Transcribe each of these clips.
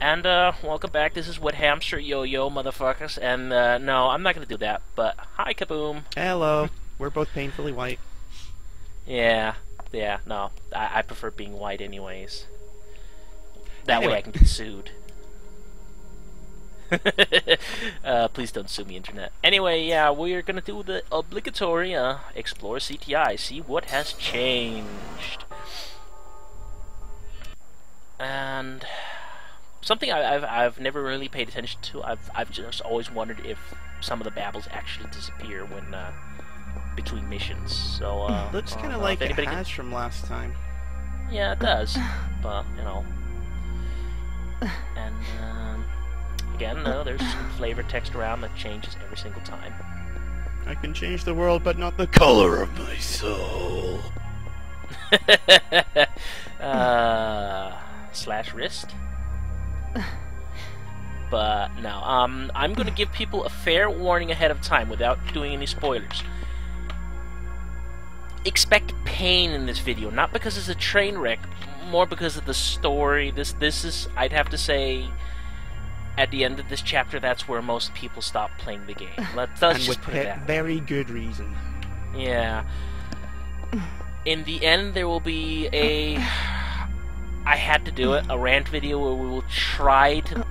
And welcome back. This is What Hamster Yo-Yo, motherfuckers. And no, I'm not gonna do that. But hi, Kaboom. Hello. We're both painfully white. Yeah, no, I prefer being white anyways. That way Anyway. I can get sued. Please don't sue me, internet. Anyway, yeah, we're gonna do the obligatory explore CTI, see what has changed. And something I've never really paid attention to. I've just always wondered if some of the babbles actually disappear when between missions. So Looks kind of like it has from last time. Yeah, it does. But you know, and again, there's some flavor text around that changes every single time. I can change the world, but not the color of my soul. Slash wrist. But no, I'm gonna give people a fair warning ahead of time without doing any spoilers. Expect pain in this video, not because it's a train wreck, more because of the story. This is, I'd have to say, at the end of this chapter, that's where most people stop playing the game. Let's just with put it that way. very good reason. Yeah. In the end, there will be a... I had to do it, a rant video where we will try to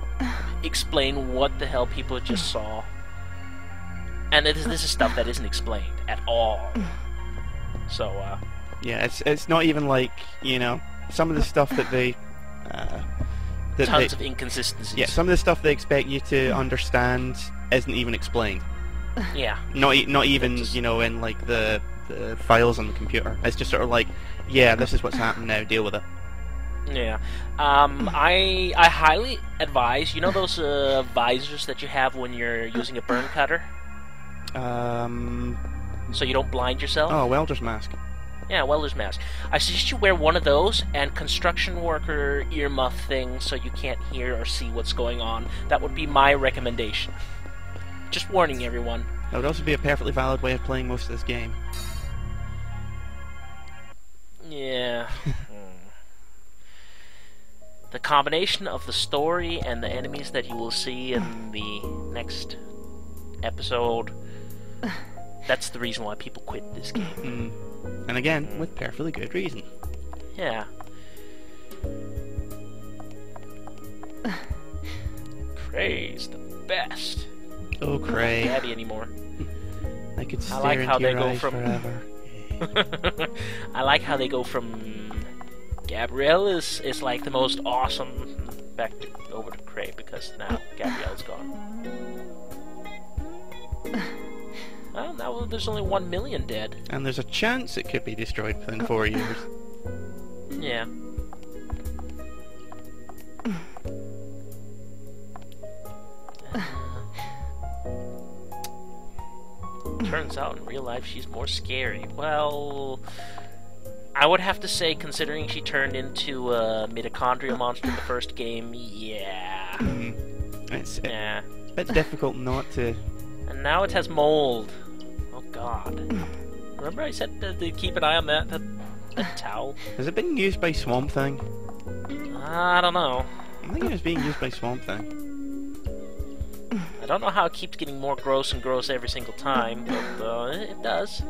explain what the hell people just saw. And this is stuff that isn't explained at all. So, Yeah, it's not even like, you know, some of the stuff that they... tons of inconsistencies. Yeah, some of the stuff they expect you to understand isn't even explained. Yeah. Not even, just... you know, in like the files on the computer. It's just sort of like, yeah, this is what's happening now, deal with it. Yeah. I highly advise, you know those visors that you have when you're using a burn cutter? So you don't blind yourself? Oh, welder's mask. Yeah, welder's mask. I suggest you wear one of those and construction worker earmuff thing so you can't hear or see what's going on. That would be my recommendation. Just warning everyone. That would also be a perfectly valid way of playing most of this game. Yeah. The combination of the story and the enemies that you will see in the next episode, that's the reason why people quit this game. And again, with perfectly good reason. Yeah. Cray's the best. Oh, Cray. Not Gabby anymore. I could stare like how into they your go eyes from- forever. I like how they go from Gabrielle is like the most awesome back to over to Cray because now Gabrielle's gone. Well, now there's only 1 million dead. And there's a chance it could be destroyed within 4 years. Yeah. Turns out in real life she's more scary. Well, I would have to say, considering she turned into a mitochondria monster in the first game, yeah. It's Yeah. a bit difficult not to... And now it has mold. Oh god. Remember I said to keep an eye on that towel? Has it been used by Swamp Thing? I don't know. I think it was being used by Swamp Thing. I don't know how it keeps getting more gross and gross every single time, but it does.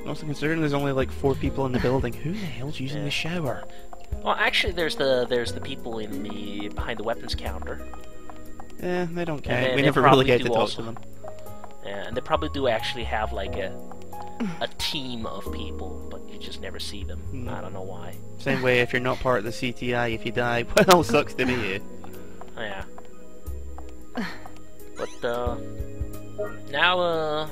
Also considering there's only like 4 people in the building, who the hell's using the shower? Well, actually, there's the people in the behind the weapons counter. Eh, they don't And care. they We never really probably get to do talk also. to them. Yeah, and they probably do actually have like a team of people, but you just never see them. I don't know why. Same way if you're not part of the CTI, if you die, well, sucks to be you. Yeah. But now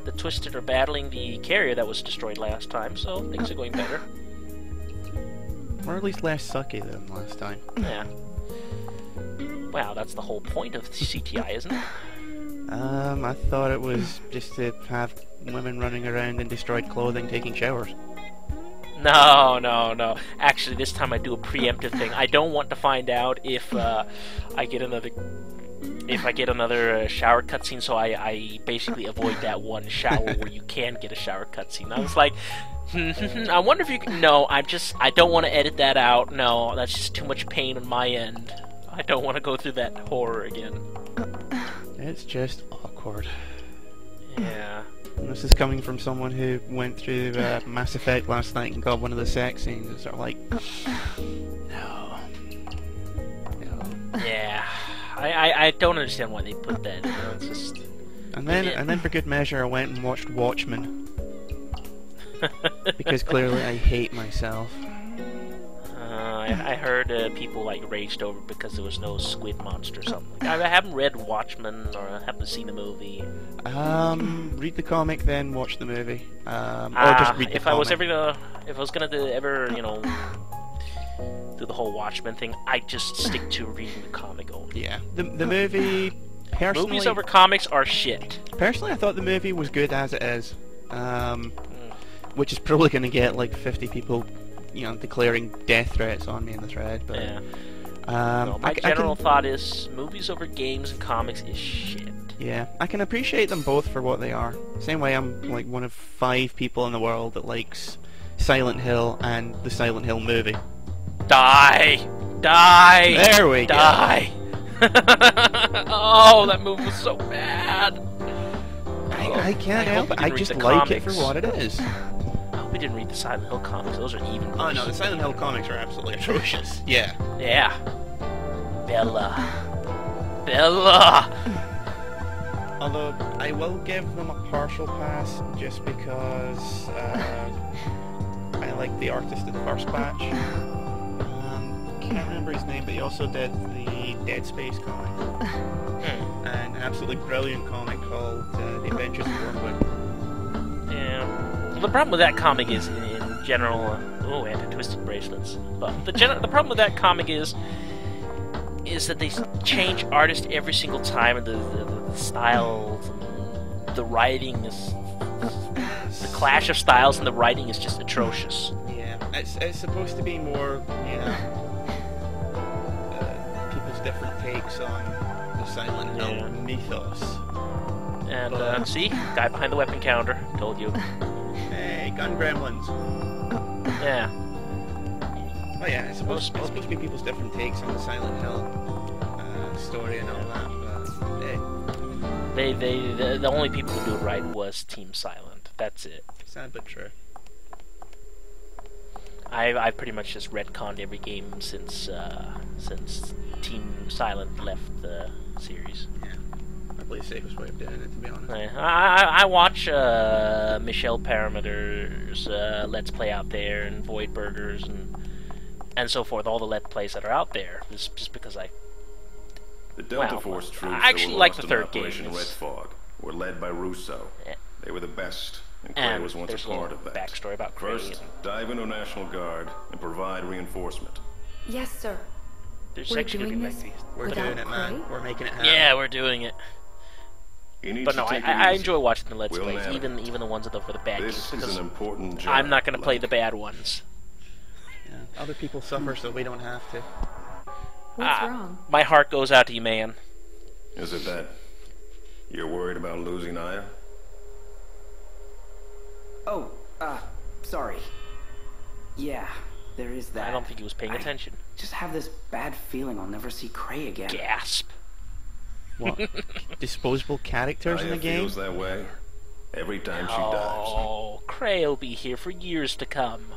the Twisted are battling the carrier that was destroyed last time, so things are going better. Or at least less sucky than last time. Yeah. Wow, that's the whole point of the CTI, isn't it? I thought it was just to have women running around in destroyed clothing taking showers. No. Actually, this time I do a preemptive thing. I don't want to find out if I get another shower cutscene, so I basically avoid that one shower where you can get a shower cutscene. I was like, I wonder if you can... No, I don't want to edit that out. No, that's just too much pain on my end. I don't want to go through that horror again. It's just awkward. Yeah. And this is coming from someone who went through Mass Effect last night and got one of the sex scenes. It's sort of like, no. Yeah. I don't understand why they put that. You know, it's just. And then for good measure, I went and watched Watchmen. Because clearly I hate myself. I heard people like raged over because there was no squid monster or something. I haven't read Watchmen or I haven't seen the movie. Read the comic, then watch the movie. Or just read the if comic. I was gonna do the whole Watchmen thing, I'd just stick to reading the comic only. Yeah, the movie. Personally, Movies over comics are shit. Personally, I thought the movie was good as it is. Which is probably going to get like 50 people, declaring death threats on me in the thread. But yeah. My general thought is movies over games and comics is shit. Yeah, I can appreciate them both for what they are. Same way I'm like one of 5 people in the world that likes Silent Hill and the Silent Hill movie. Die! There we go. Die! Oh, that movie was so bad. I can't help it. I just like comics. it for what it is. I hope we didn't read the Silent Hill comics. Those are even worse. Oh no, the Silent Hill comics are absolutely atrocious. Yeah. Yeah. Bella. Although I will give them a partial pass just because I like the artist in the first batch. Can't remember his name, but he also did the Dead Space comic. And an absolutely brilliant comic called The Adventures of Wormwood. Yeah. Well, the problem with that comic is, in general, anti-twisted bracelets. But the problem with that comic is that they change artists every single time, and the styles, and the writing is the clash of styles, and the writing is just atrocious. Yeah, it's supposed to be more, people's different takes on the Silent Hill mythos. And see, guy behind the weapon counter told you. Hey, gun gremlins. Yeah. Oh yeah, it's supposed to be people's different takes on the Silent Hill story and all that. But the only people who do it right was Team Silent. That's it. Sad but true. I've pretty much just retconned every game since Team Silent left the series. Yeah, probably the safest way of doing it, to be honest. I watch Michelle Parameter's Let's Play out there, and Void Burgers, and so forth. All the Let's Plays that are out there, just because the Delta Force troops I actually like the third game. Operation Red Fog were led by Russo. Yeah. They were the best. And Cray was once a part of that. Backstory about Cray. First, dive into National Guard and provide reinforcement. Yes, sir. There's We're actually doing gonna be this like these. We're without doing it, man. Cray? We're making it happen. Yeah, we're doing it. But no, I enjoy watching the Let's We'll Plays, manage. even the ones that are for the bad games, This is because an important job. I'm not going to play the bad ones. Yeah. Other people suffer, so we don't have to. What's wrong? My heart goes out to you, man. Is it that you're worried about losing Aya? Oh, sorry. Yeah, there is that. I don't think he was paying attention. Just have this bad feeling I'll never see Cray again. Gasp. What? Disposable characters in Aya the game? feels that way every time she dives. Oh, Cray will be here for years to come.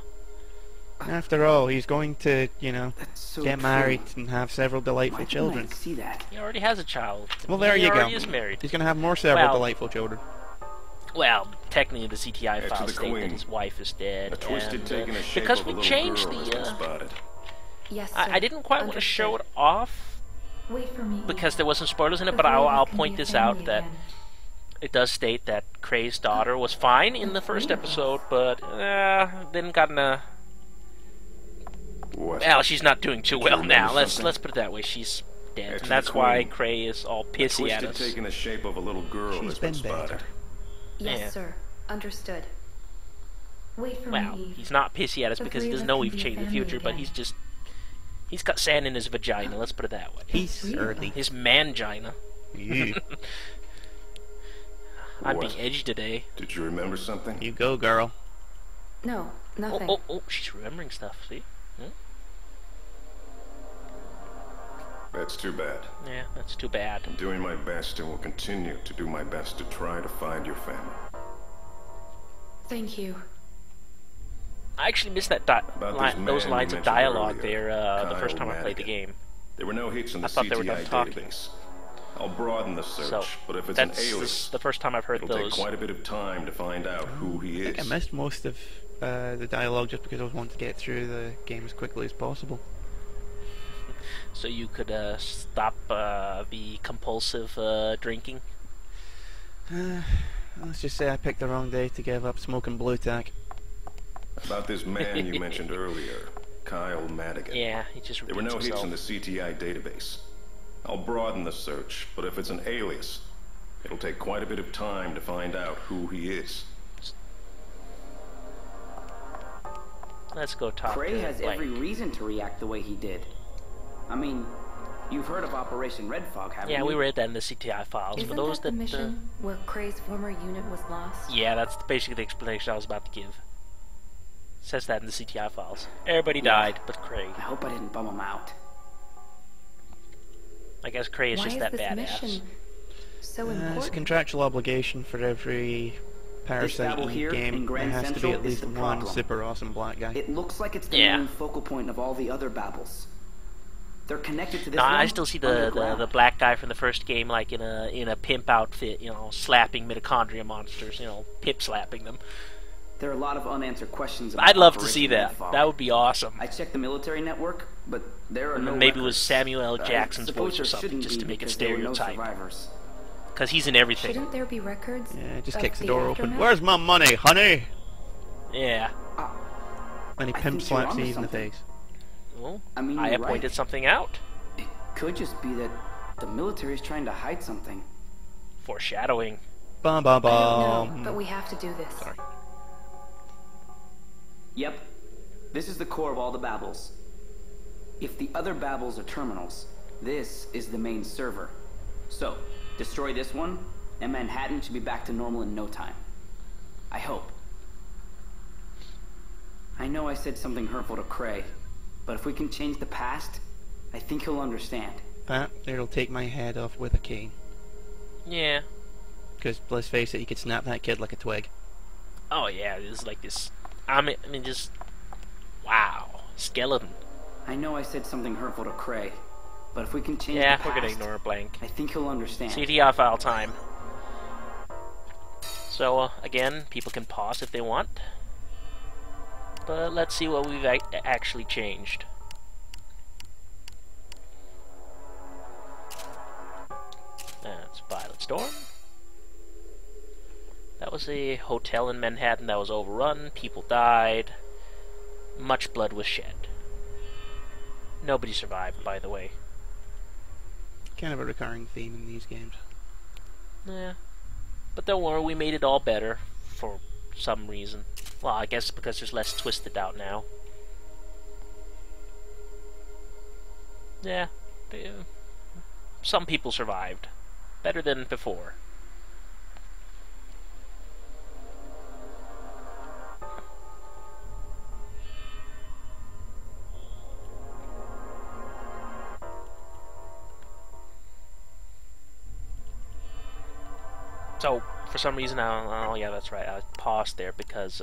After all, he's going to, That's so get true. married and have several delightful Why didn't children. I see that? He already has a child. Well, there he you go. already is married. He's going to have more several Well- delightful children. Well, technically the CTI Head to files the state Queen. that his wife is dead. A twisted and, taking a shape because of a we little changed girl has been the... spotted. Yes, sir. I didn't quite want to show it off Wait for me. because there was some spoilers in it, but Before you I'll can point be a this out family that again. it does state that Cray's daughter was fine in the first episode, but then got in a... What? Well, she's not doing too you well remember now. Let's something? put it that way. She's dead, Head and to that's the why Queen. Cray is all pissy at Twisted us. taking the shape of a little girl She's has been been spotted. better. Yes, Yeah. sir. Understood. Wait for Well, me, Eve. he's not pissy at us The because he three of doesn't us know can we've be a changed the family future, but again. he's got sand in his vagina. Let's put it that way. He's Three of early. His mangina. You. I'm What? being edgy today. Did you remember something? You go, girl. No, nothing. Oh, she's remembering stuff. See? That's too bad. Yeah, that's too bad. I'm doing my best and will continue to do my best to try to find your family. Thank you. I actually missed that those lines of dialogue there the first time I played the game. There were no hits in the thought they were CTI done talking. database. I'll broaden the search, but if it's an alias, the first time I've heard it'll those. take quite a bit of time to find out who he I think I is. missed most of the dialogue just because I was wanting to get through the game as quickly as possible. So you could stop the compulsive drinking. Let's just say I picked the wrong day to give up smoking blue tack. About this man you mentioned earlier, Kyle Madigan. Yeah, he just There were repeats no himself. hits in the CTI database. I'll broaden the search, but if it's an alias, it'll take quite a bit of time to find out who he is. Let's go talk Cray to has Blank. every reason to react the way he did. I mean, you've heard of Operation Red Fog, haven't you? Yeah, we read that in the CTI files. Isn't For those that the that mission where Cray's former unit was lost? yeah, that's basically the explanation I was about to give. It says that in the CTI files. Everybody died, but Cray. I hope I didn't bum him out. I guess Cray is Why just is that this badass. mission so It's a important? contractual obligation for every parasite battle in the here game. in Grand There has to be Central at is least the one problem. super awesome black guy. It looks like it's the Yeah. main focal point of all the other Babels. They're connected to this No, one I still see the underground. black guy from the first game, like in a pimp outfit, you know, slapping mitochondria monsters, you know, pip slapping them. There are a lot of unanswered questions about I'd love to Operation see Red that. Fog. That would be awesome. I checked the military network, but there are no Maybe it was records. Samuel L. I Jackson's suppose voice or there something, shouldn't just be to make it because there were no stereotype. survivors. Because he's in everything. Shouldn't there be records? Yeah, just of kicks the door open. aftermath? Where's my money, honey? Yeah. And he I pimp think you're slaps onto Eve in the something. face. Well, I mean, I you're pointed right. something out. It could just be that the military is trying to hide something. Foreshadowing. Bum bum I don't bum. know, but we have to do this. Sorry. Yep. This is the core of all the Babels. If the other Babels are terminals, this is the main server. So, destroy this one, and Manhattan should be back to normal in no time. I hope. I know I said something hurtful to Cray, but if we can change the past, I think he'll understand. That, it'll take my head off with a cane. Yeah. Because, let's face it, you could snap that kid like a twig. Oh yeah, it's like this. I mean, just wow, skeleton. I know I said something hurtful to Cray, but if we can change Yeah, the we're past, gonna ignore Blank. I think he'll understand. CTI file time. So again, people can pause if they want, but let's see what we've actually changed. That's Violet Storm. That was a hotel in Manhattan that was overrun. People died. Much blood was shed. Nobody survived, by the way. Kind of a recurring theme in these games. Yeah. But don't worry, we made it all better for some reason. Well, I guess because there's less twisted out now. Yeah. Some people survived. Better than before. So, for some reason, oh yeah, that's right, I paused there because,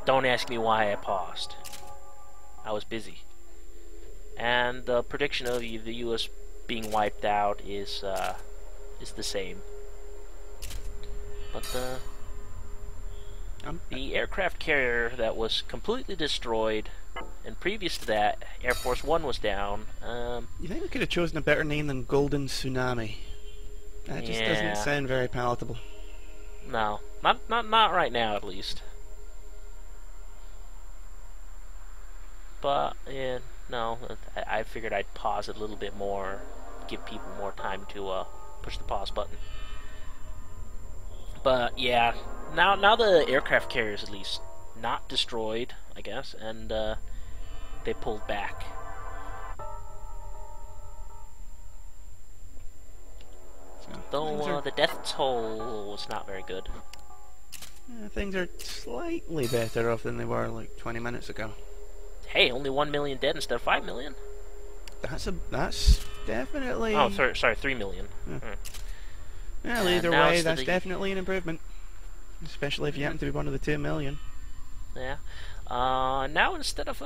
don't ask me why I paused. I was busy. And the prediction of the U.S. being wiped out is the same. But the aircraft carrier that was completely destroyed, and previous to that, Air Force One was down. You think we could have chosen a better name than Golden Tsunami? That just Yeah. doesn't sound very palatable. No, not right now, at least. But yeah, no, I figured I'd pause it a little bit more, give people more time to push the pause button. But yeah, now the aircraft carrier is at least not destroyed, I guess, and they pulled back. Though the death toll was not very good. Things are slightly better off than they were like 20 minutes ago. Hey, only 1 million dead instead of 5 million. that's definitely. Oh, sorry, 3 million. Yeah. Hmm. Well, And either now way, it's that's the- definitely an improvement. Especially if you happen to be one of the 2 million. Yeah. Now instead of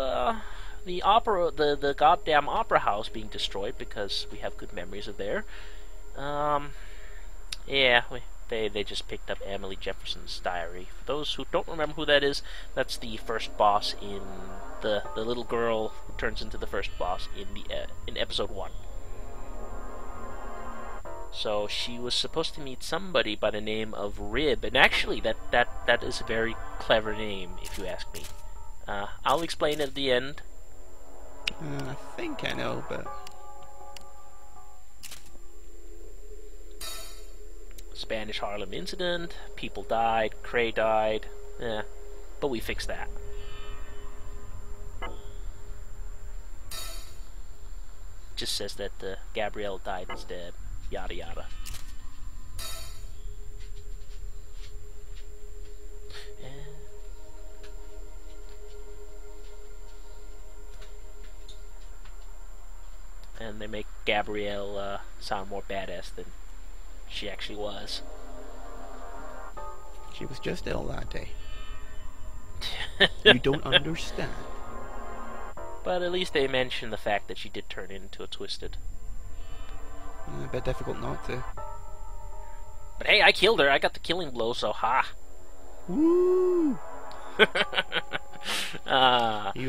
the opera, the goddamn opera house being destroyed because we have good memories of there. Yeah, they just picked up Emily Jefferson's diary. For those who don't remember who that is, that's the first boss in the little girl who turns into the first boss in episode 1. So she was supposed to meet somebody by the name of Rib, and actually that is a very clever name if you ask me. I'll explain at the end. I think I know, but Spanish Harlem incident, people died, Cray died, but we fixed that. Just says that Gabrielle died instead, yada yada. And they make Gabrielle sound more badass than she actually was. she was just ill that day. You don't understand. But at least they mentioned the fact that she did turn into a Twisted. A bit difficult not to. But hey, I killed her. I got the killing blow, so ha. Woo! You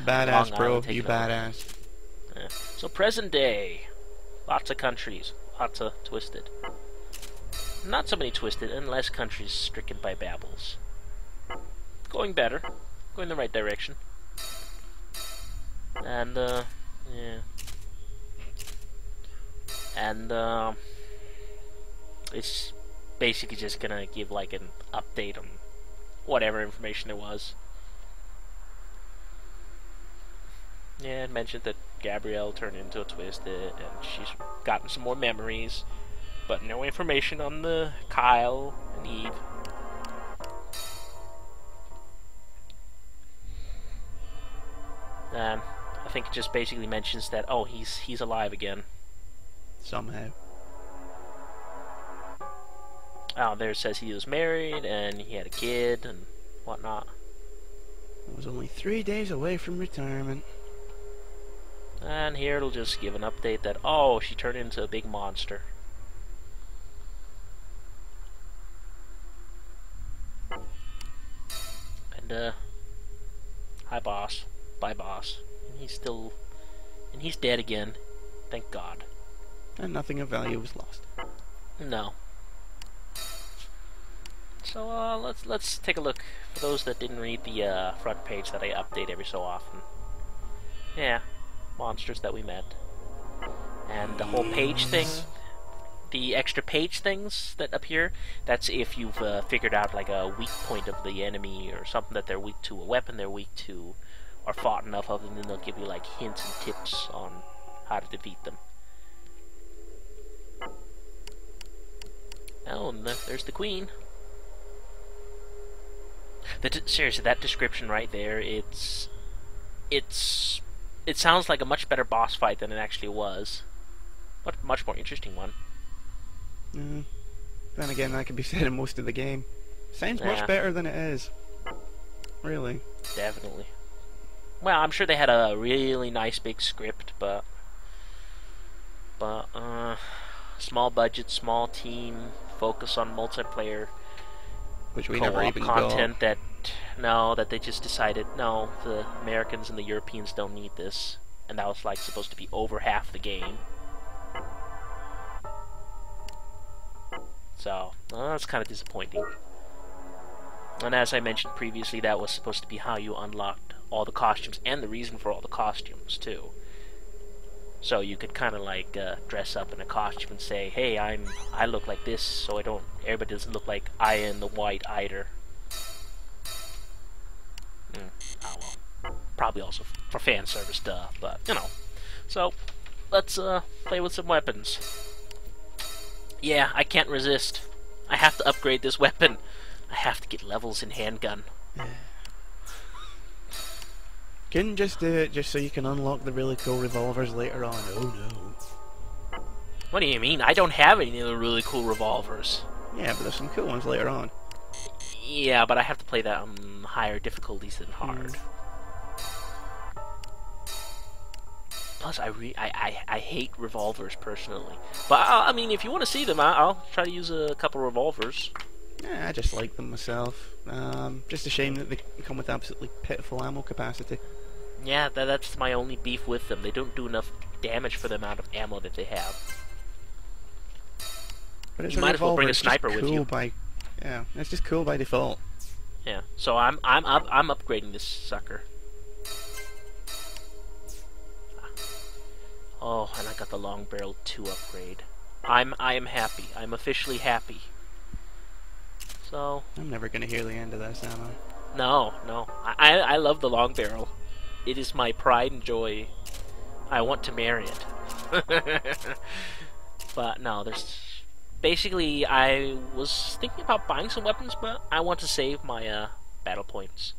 badass, Long bro. Island, take You it over. badass. Yeah. So present day, lots of countries, lots of Twisted. Not so many Twisted, and less countries stricken by Babbles. Going better, going the right direction. And yeah, and it's basically just gonna give like an update on whatever information there was. Yeah, it mentioned that Gabrielle turned into a Twisted, and she's gotten some more memories, but no information on the Kyle and Eve. I think it just basically mentions that, oh, he's alive again. Somehow. Oh, there it says he was married and he had a kid and whatnot. I was only 3 days away from retirement. And here it'll just give an update that, oh, she turned into a big monster. And, hi, boss. Bye, boss. And he's dead again. Thank God. And nothing of value was lost. No. So, let's take a look. For those that didn't read the, front page that I update every so often. Yeah. Monsters that we met. And the whole page thing, the extra page things that appear, that's if you've figured out like a weak point of the enemy or something that they're weak to, a weapon they're weak to, or fought enough of them, then they'll give you like hints and tips on how to defeat them. Oh, and there's the queen. Seriously, that description right there, it sounds like a much better boss fight than it actually was. Much more interesting one. Then again, that could be said in most of the game. Sounds Yeah. much better than it is. Really. Definitely. Well, I'm sure they had a really nice big script, but small budget, small team, focus on multiplayer, Which we never co-op even content that they just decided, no, the Americans and the Europeans don't need this. And that was like supposed to be over half the game. So, that's kind of disappointing. And as I mentioned previously, that was supposed to be how you unlocked all the costumes, and the reason for all the costumes, too. So you could kind of like dress up in a costume and say, hey, I look like this, so everybody doesn't look like I am the White Eider. Oh well. Probably also for fan service, duh, but, you know. So, let's play with some weapons. Yeah, I can't resist. I have to upgrade this weapon. I have to get levels in handgun. Couldn't just do it just so you can unlock the really cool revolvers later on. Oh no. What do you mean? I don't have any of the really cool revolvers. Yeah, but there's some cool ones later on. Yeah, but I have to play that on higher difficulties than hard. Plus, I hate revolvers personally. But I mean, if you want to see them, I'll try to use a couple revolvers. Yeah, I just like them myself. Just a shame that they come with absolutely pitiful ammo capacity. Yeah, that's my only beef with them. They don't do enough damage for the amount of ammo that they have. But it's You a might as well revolver, bring a it's sniper just with cool you. Yeah, it's just cool by default. Yeah, so I'm upgrading this sucker. Oh, and I got the long barrel 2 upgrade. I am happy. I'm officially happy. So I'm never gonna hear the end of this, am I? no. I love the long barrel. It is my pride and joy. I want to marry it. But no, there's basically I was thinking about buying some weapons, but I want to save my battle points.